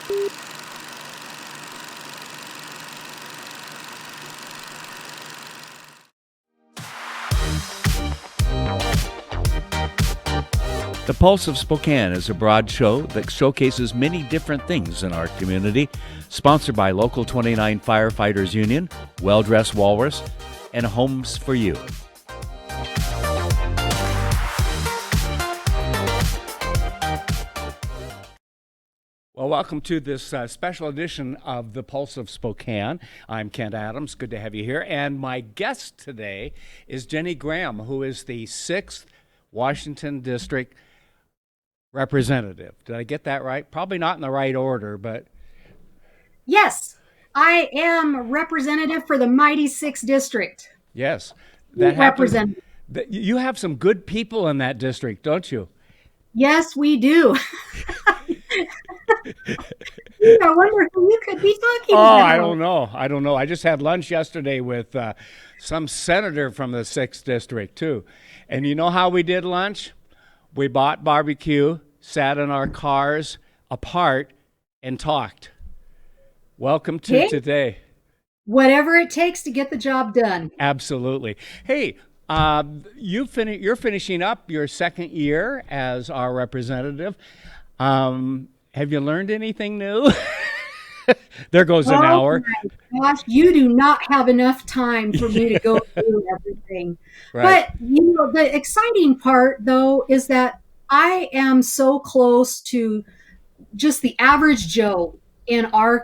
The Pulse of Spokane is a broad show that showcases many different things in our community, sponsored by Local 29 Firefighters Union, Well Dressed Walrus, and Homes for You. Well, welcome to this special edition of the Pulse of Spokane. I'm Kent Adams. Good to have you here. And my guest today is Jenny Graham, who is the 6th Washington District Representative. Did I get that right? Probably not in the right order, but... Yes, I am representative for the mighty 6th District. Yes. That happens. You have some good people in that district, don't you? Yes, we do. I wonder who you could be talking about. I don't know. I just had lunch yesterday with some senator from the 6th District, too. And you know how we did lunch? We bought barbecue, sat in our cars apart, and talked. Welcome to today. Whatever it takes to get the job done. Absolutely. Hey, you're finishing up your 2nd year as our representative. Have you learned anything new? There goes an hour. My gosh, you do not have enough time for me to go through everything. Right. But the exciting part, though, is that I am so close to just the average Joe in our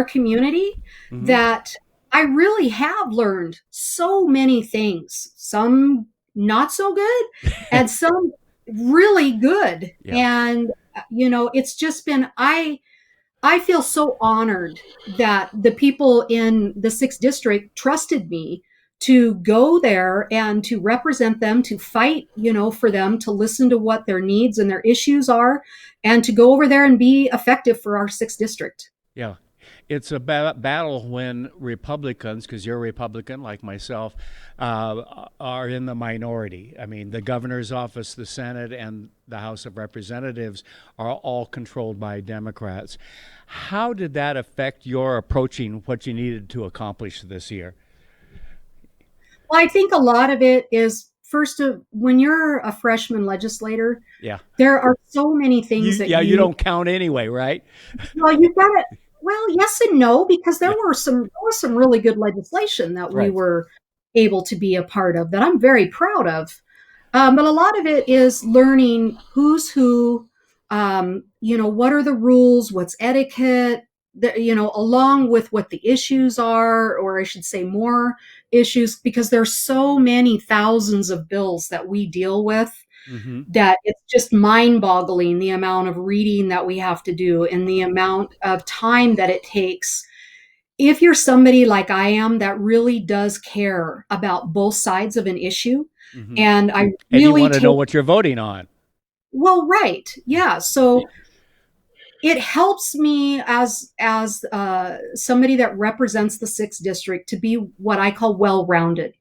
community that I really have learned so many things. Some not so good, and some really good. Yeah. And it's just been I feel so honored that the people in the 6th District trusted me to go there and to represent them, to fight, for them, to listen to what their needs and their issues are, and to go over there and be effective for our 6th District. Yeah. It's a battle when Republicans, because you're a Republican like myself, are in the minority. I mean, the governor's office, the Senate, and the House of Representatives are all controlled by Democrats. How did that affect your approaching what you needed to accomplish this year? Well, I think a lot of it is, when you're a freshman legislator, there are so many things you don't count anyway, right? Well, you've got to. Well, yes and no, because there was some really good legislation that we were able to be a part of that I'm very proud of. But a lot of it is learning who's who, what are the rules, what's etiquette, along with what the issues are, or I should say more issues, because there's so many thousands of bills that we deal with. That it's just mind-boggling the amount of reading that we have to do and the amount of time that it takes. If you're somebody like I am that really does care about both sides of an issue, and you want to know what you're voting on. Well, right, yeah. So it helps me as somebody that represents the 6th District to be what I call well-rounded.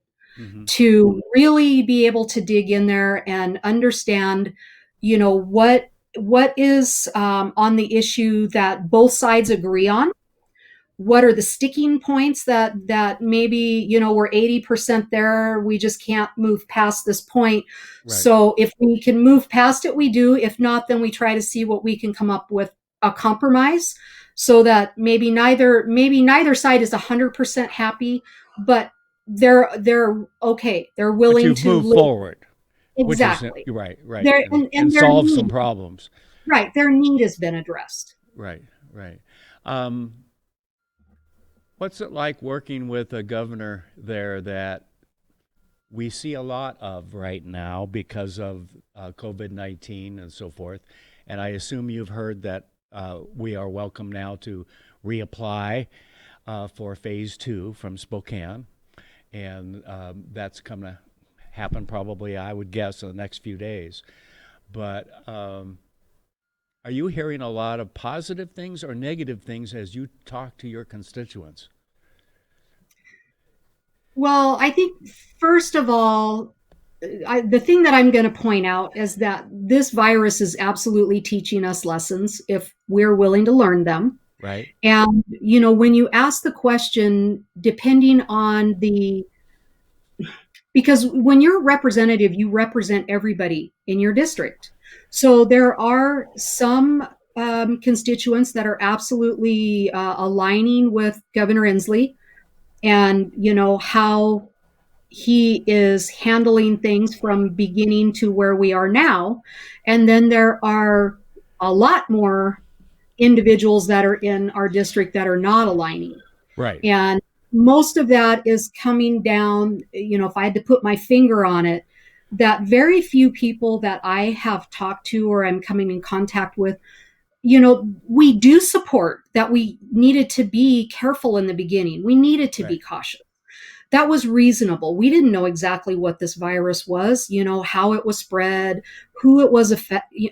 To really be able to dig in there and understand, what is on the issue that both sides agree on. What are the sticking points that maybe, we're 80% there, we just can't move past this point. Right. So if we can move past it, we do. If not, then we try to see what we can come up with a compromise so that maybe neither side is 100% happy, but they're okay. They're willing to move forward. Exactly. Right. And solve some problems. Right. Their need has been addressed. Right. What's it like working with a governor there that we see a lot of right now because of COVID-19 and so forth? And I assume you've heard that we are welcome now to reapply for phase 2 from Spokane. And that's going to happen probably, I would guess, in the next few days. But are you hearing a lot of positive things or negative things as you talk to your constituents? Well, I think, first of all, the thing that I'm going to point out is that this virus is absolutely teaching us lessons if we're willing to learn them. Right. And, when you ask the question, depending on because when you're a representative, you represent everybody in your district. So there are some constituents that are absolutely aligning with Governor Inslee and, how he is handling things from beginning to where we are now. And then there are a lot more individuals that are in our district that are not aligning. Right. And most of that is coming down, if I had to put my finger on it, that very few people that I have talked to or I'm coming in contact with, we do support that we needed to be careful in the beginning. We needed to be cautious. That was reasonable. We didn't know exactly what this virus was, how it was spread, who it was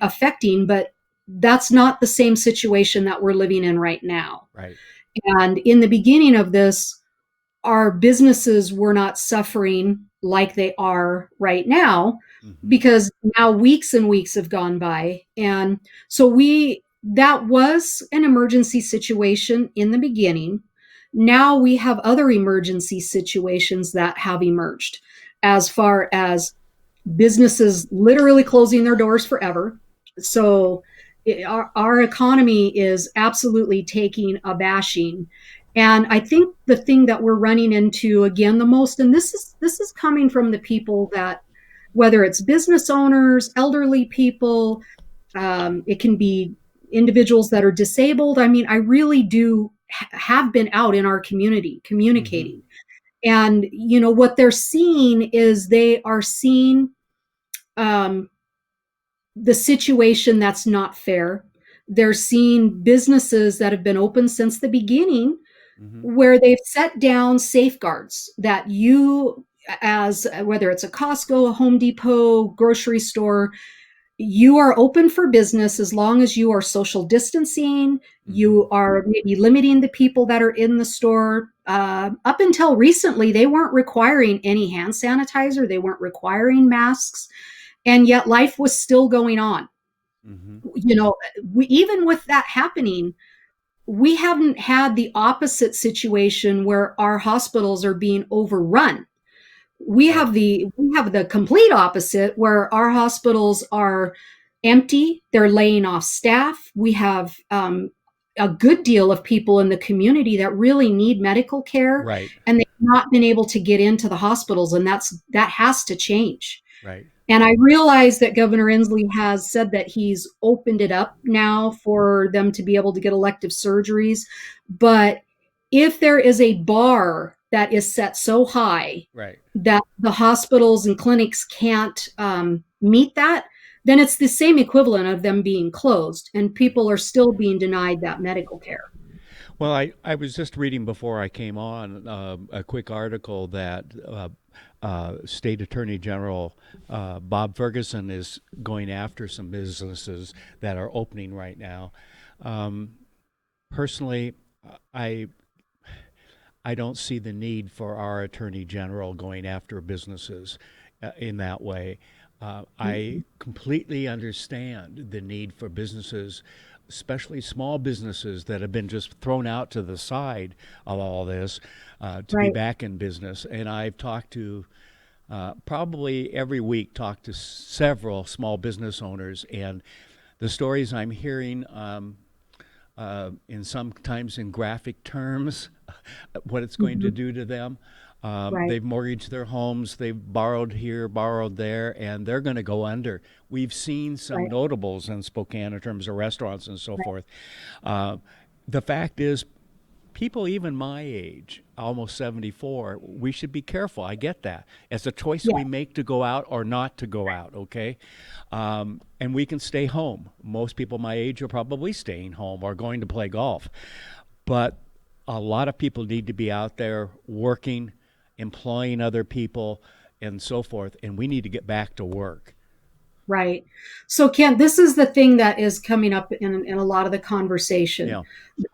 affecting, but that's not the same situation that we're living in right now. Right. And in the beginning of this, our businesses were not suffering like they are right now, because now weeks and weeks have gone by. And so that was an emergency situation in the beginning. Now we have other emergency situations that have emerged, as far as businesses literally closing their doors forever. So our economy is absolutely taking a bashing. And I think the thing that we're running into again the most, and this is coming from the people that, whether it's business owners, elderly people, it can be individuals that are disabled. I mean, I really do have been out in our community communicating. And, what they're seeing is they are seeing the situation that's not fair. They're seeing businesses that have been open since the beginning where they've set down safeguards that you, as whether it's a Costco, a Home Depot, grocery store, you are open for business as long as you are social distancing. You are maybe limiting the people that are in the store. Up until recently, they weren't requiring any hand sanitizer. They weren't requiring masks. And yet life was still going on. Even with that happening, we haven't had the opposite situation where our hospitals are being overrun. We have the complete opposite, where our hospitals are empty. They're laying off staff. We have a good deal of people in the community that really need medical care, and they've not been able to get into the hospitals, and that has to change. Right. And I realize that Governor Inslee has said that he's opened it up now for them to be able to get elective surgeries. But if there is a bar that is set so high that the hospitals and clinics can't meet that, then it's the same equivalent of them being closed, and people are still being denied that medical care. Well, I was just reading before I came on a quick article that State Attorney General Bob Ferguson is going after some businesses that are opening right now. Personally, I don't see the need for our Attorney General going after businesses in that way. I completely understand the need for businesses, especially small businesses that have been just thrown out to the side of all this, to be back in business. And I've talked to probably every week, talked to several small business owners, and the stories I'm hearing, in sometimes in graphic terms, what it's going to do to them. They've mortgaged their homes, they've borrowed here, borrowed there, and they're going to go under. We've seen some notables in Spokane in terms of restaurants and so forth. The fact is, people even my age, almost 74, we should be careful. I get that. It's a choice we make to go out or not to go out, okay? And we can stay home. Most people my age are probably staying home or going to play golf. But a lot of people need to be out there working, employing other people, and so forth, and we need to get back to work. Right. So, Kent, this is the thing that is coming up in a lot of the conversation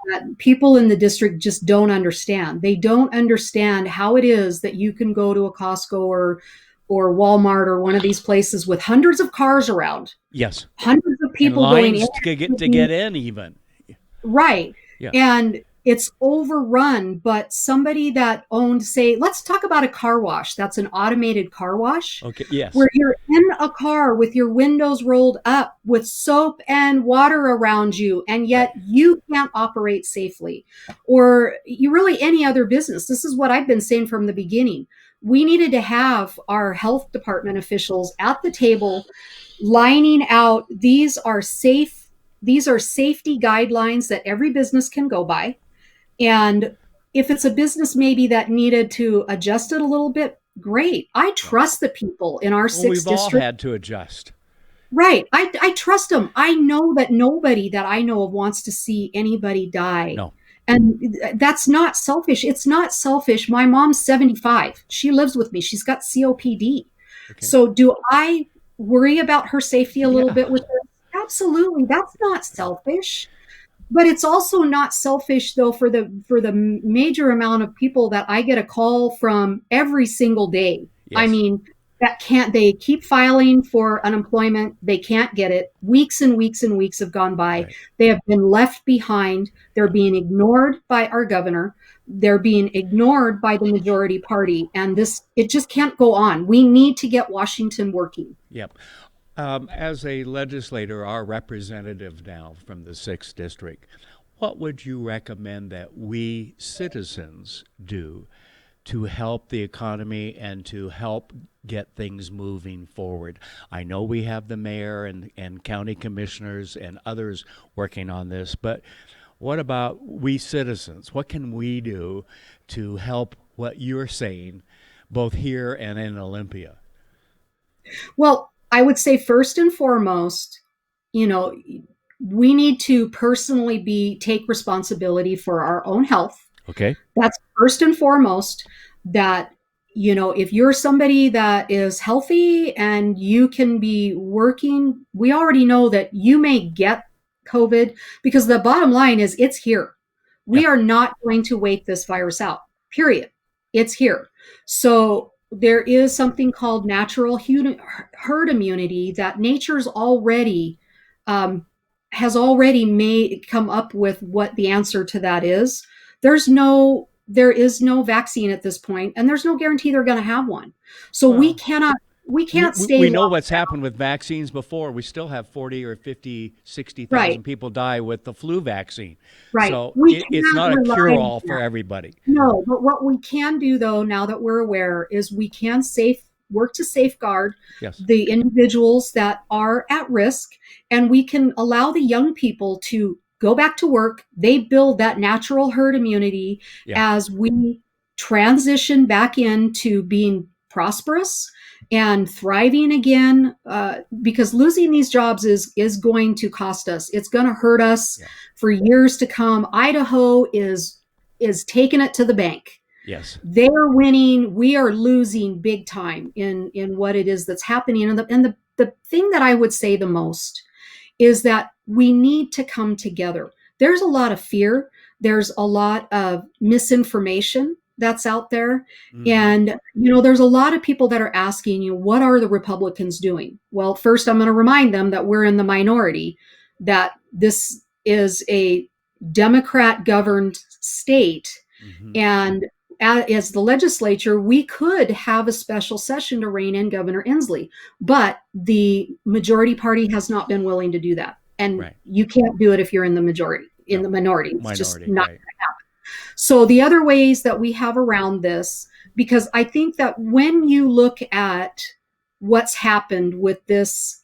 that people in the district just don't understand. They don't understand how it is that you can go to a Costco or Walmart or one of these places with hundreds of cars around, Yes. hundreds of And people going in. lines to get in even. Right. Yeah. And it's overrun, but somebody that owned, say, let's talk about a car wash. That's an automated car wash Okay. Yes. where you're in a car with your windows rolled up with soap and water around you, and yet Right. you can't operate safely. Or you really any other business. This is what I've been saying from the beginning. We needed to have our health department officials at the table lining out these are safety guidelines that every business can go by. And if it's a business maybe that needed to adjust it a little bit, great. I Yeah. trust the people in our Well, sixth we've all district. had to adjust. Right. I trust them. I know that nobody that I know of wants to see anybody die. No. And that's not selfish. It's not selfish. My mom's 75. She lives with me. She's got COPD. Okay. So do I worry about her safety a little Yeah. bit with her? Absolutely. That's not selfish. But it's also not selfish though for the major amount of people that I get a call from every single day. I Yes. mean, that can't they keep filing for unemployment, they can't get it. Weeks and weeks and weeks have gone by. Right. They have been left behind. They're being ignored by our governor. They're being ignored by the majority party, and this it just can't go on. We need to get Washington working. Yep. As a legislator, our representative now from the 6th District, what would you recommend that we citizens do to help the economy and to help get things moving forward? I know we have the mayor and county commissioners and others working on this, but what about we citizens? What can we do to help what you're saying, both here and in Olympia? Well, I would say first and foremost, we need to personally take responsibility for our own health. Okay. That's first and foremost. That if you're somebody that is healthy and you can be working, we already know that you may get COVID, because the bottom line is it's here. Yeah. We are not going to wait this virus out, period. It's here. So there is something called natural herd immunity that nature's already has already come up with what the answer to that is. There is no vaccine at this point, and there's no guarantee they're going to have one. So we Well, can't stay we know locked what's down. happened with vaccines before. We still have 40 or 50, 60,000 Right, people die with the flu vaccine. right. So We it's can't not a rely on cure-all for that. everybody. No, but what we can do though, now that we're aware, is we can work to safeguard Yes. the individuals that are at risk, and we can allow the young people to go back to work. They build that natural herd immunity Yeah. as we transition back into being prosperous and thriving again, because losing these jobs is going to cost us. It's going to hurt us Yeah. for years to come. Idaho is taking it to the bank. Yes. They're winning. We are losing big time in what it is that's happening. And the thing that I would say the most is that we need to come together. There's a lot of fear. There's a lot of misinformation that's out there. Mhm. And, there's a lot of people that are asking you, what are the Republicans doing? Well, first, I'm going to remind them that we're in the minority, that this is a Democrat governed state. Mhm. And as the legislature, we could have a special session to rein in Governor Inslee, but the majority party has not been willing to do that. And Right. you can't do it if you're in the No. the minority. It's just Minority. not. Right. So the other ways that we have around this, because I think that when you look at what's happened with this,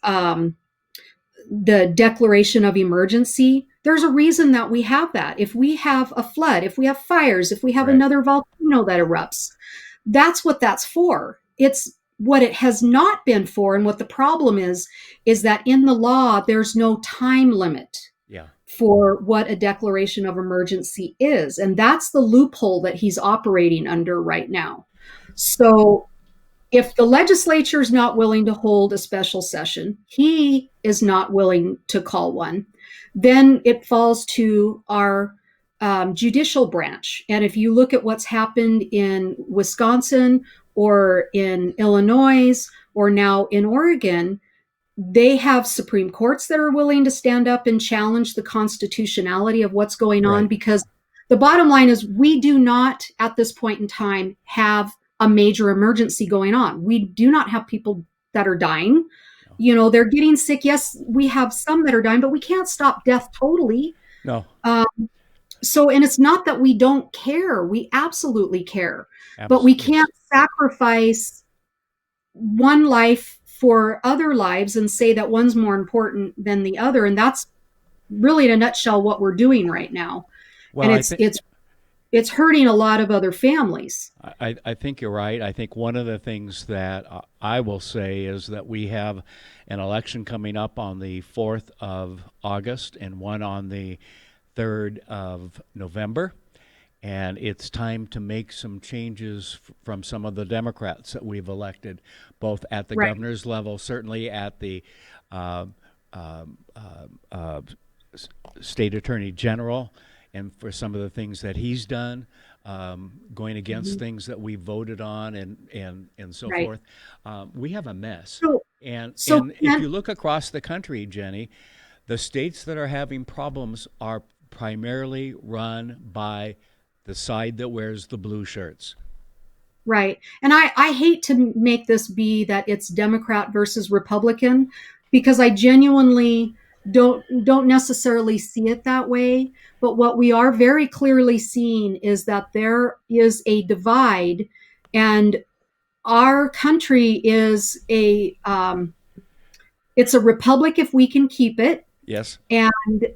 the declaration of emergency, there's a reason that we have that. If we have a flood, if we have fires, if we have Right. another volcano that erupts, that's what that's for. It's what it has not been for. And what the problem is that in the law, there's no time limit Yeah. for what a declaration of emergency is. And that's the loophole that he's operating under right now. So if the legislature is not willing to hold a special session, he is not willing to call one, then it falls to our judicial branch. And if you look at what's happened in Wisconsin or in Illinois or now in Oregon, they have Supreme Courts that are willing to stand up and challenge the constitutionality of what's going on, Right. because the bottom line is we do not at this point in time have a major emergency going on. We do not have people that are dying. No. You know, they're getting sick. Yes, we have some that are dying, but we can't stop death totally. No. So, and it's not that we don't care. We absolutely care. But we Absolutely. can't sacrifice one life for other lives and say that one's more important than the other. And that's really in a nutshell what we're doing right now. Well, And it's hurting a lot of other families. I think you're right. I think one of the things that I will say is that we have an election coming up on the 4th of August and one on the 3rd of November. And it's time to make some changes from some of the Democrats that we've elected, both at the Right. governor's level, certainly at the uh, state attorney general, and for some of the things that he's done, going against things that we voted on and so Right. forth. We have a mess. So, And so if you look across the country, Jenny, the states that are having problems are primarily run by the side that wears the blue shirts. right. And I hate to make this be that it's Democrat versus Republican, because I genuinely don't necessarily see it that way. But what we are very clearly seeing is that there is a divide, and our country is it's a republic if we can keep it. Yes. And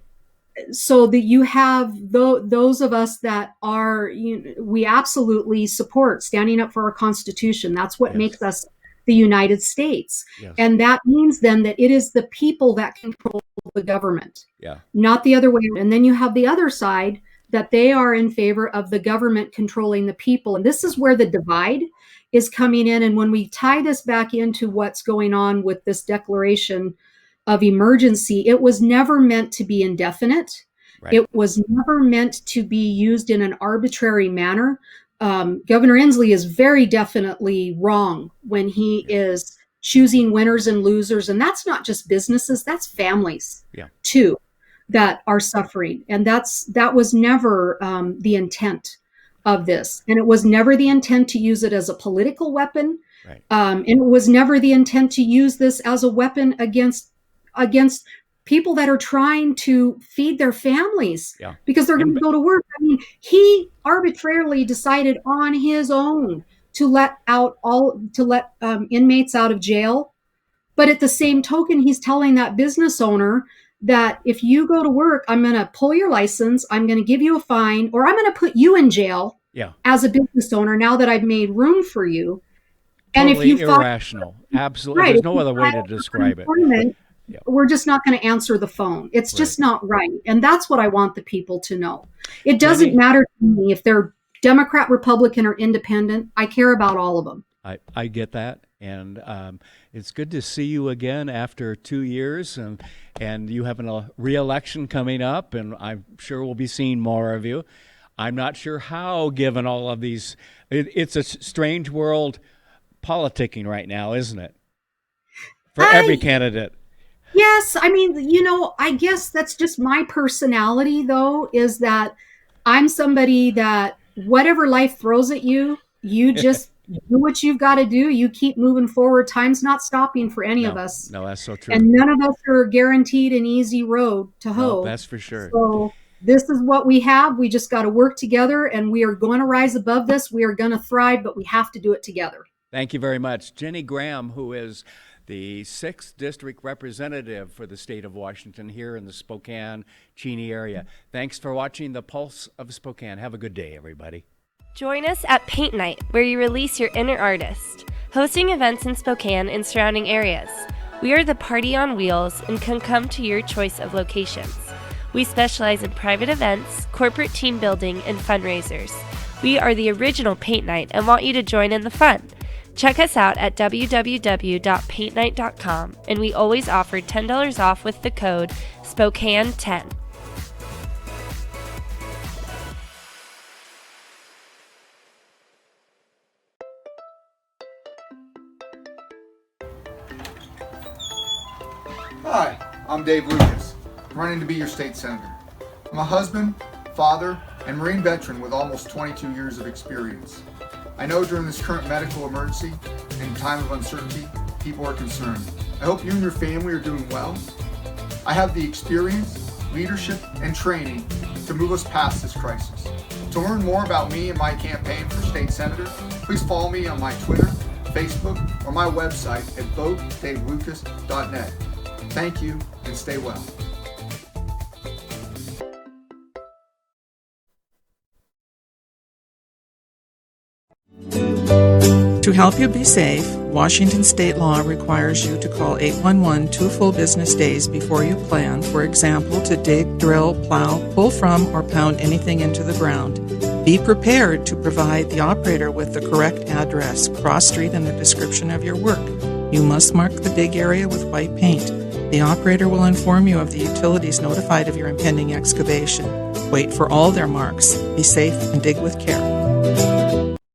so that you have those of us that are, we absolutely support standing up for our Constitution. That's what Yes. makes us the United States. Yes. And that means then that it is the people that control the government, Yeah. not the other way. And then you have the other side that they are in favor of the government controlling the people. And this is where the divide is coming in. And when we tie this back into what's going on with this declaration of emergency, it was never meant to be indefinite. Right. It was never meant to be used in an arbitrary manner. Governor Inslee is very definitely wrong when he is choosing winners and losers. And that's not just businesses, that's families too that are suffering. And that was never the intent of this. And it was never the intent to use it as a political weapon. Right. And it was never the intent to use this as a weapon against people that are trying to feed their families because they're going to go to work. I mean, he arbitrarily decided on his own to let inmates out of jail. But at the same token, he's telling that business owner that if you go to work, I'm going to pull your license, I'm going to give you a fine, or I'm going to put you in jail as a business owner now that I've made room for you. Totally, and if you irrational. Absolutely. There's no other way to describe it. We're just not going to answer the phone. It's just not right. And that's what I want the people to know. It doesn't matter to me if they're Democrat, Republican, or independent. I care about all of them. I get that. And it's good to see you again after 2 years. And you have a re-election coming up, and I'm sure we'll be seeing more of you. I'm not sure how, given all of these. It's a strange world politicking right now, isn't it? For every candidate. Yes. I mean, I guess that's just my personality, though, is that I'm somebody that whatever life throws at you, you just do what you've got to do. You keep moving forward. Time's not stopping for any of us. No, that's so true. And none of us are guaranteed an easy road to hoe. No, that's for sure. So this is what we have. We just got to work together, and we are going to rise above this. We are going to thrive, but we have to do it together. Thank you very much. Jenny Graham, who is the 6th District Representative for the state of Washington here in the Spokane, Cheney area. Thanks for watching The Pulse of Spokane. Have a good day, everybody. Join us at Paint Night, where you release your inner artist, hosting events in Spokane and surrounding areas. We are the party on wheels and can come to your choice of locations. We specialize in private events, corporate team building, and fundraisers. We are the original Paint Night and want you to join in the fun. Check us out at www.paintnight.com, and we always offer $10 off with the code SPOKANE10. Hi, I'm Dave Lucas, running to be your state senator. I'm a husband, father, and Marine veteran with almost 22 years of experience. I know during this current medical emergency and time of uncertainty, people are concerned. I hope you and your family are doing well. I have the experience, leadership, and training to move us past this crisis. To learn more about me and my campaign for state senator, please follow me on my Twitter, Facebook, or my website at votedavelucas.net. Thank you, and stay well. To help you be safe, Washington state law requires you to call 811 2 full business days before you plan, for example, to dig, drill, plow, pull from, or pound anything into the ground. Be prepared to provide the operator with the correct address, cross street, and the description of your work. You must mark the dig area with white paint. The operator will inform you of the utilities notified of your impending excavation. Wait for all their marks. Be safe and dig with care.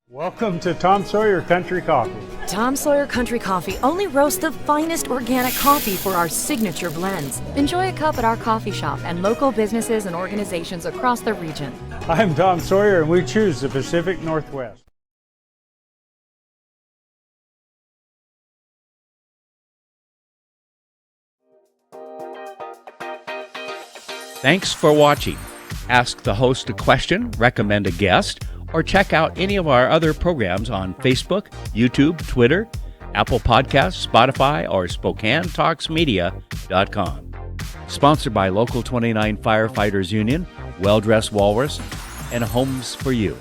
Welcome to Tom Sawyer Country Coffee. Tom Sawyer Country Coffee only roasts the finest organic coffee for our signature blends. Enjoy a cup at our coffee shop and local businesses and organizations across the region. I'm Tom Sawyer, and we choose the Pacific Northwest. Thanks for watching. Ask the host a question, recommend a guest, or check out any of our other programs on Facebook, YouTube, Twitter, Apple Podcasts, Spotify, or SpokaneTalksMedia.com. Sponsored by Local 29 Firefighters Union, Well Dressed Walrus, and Homes for You.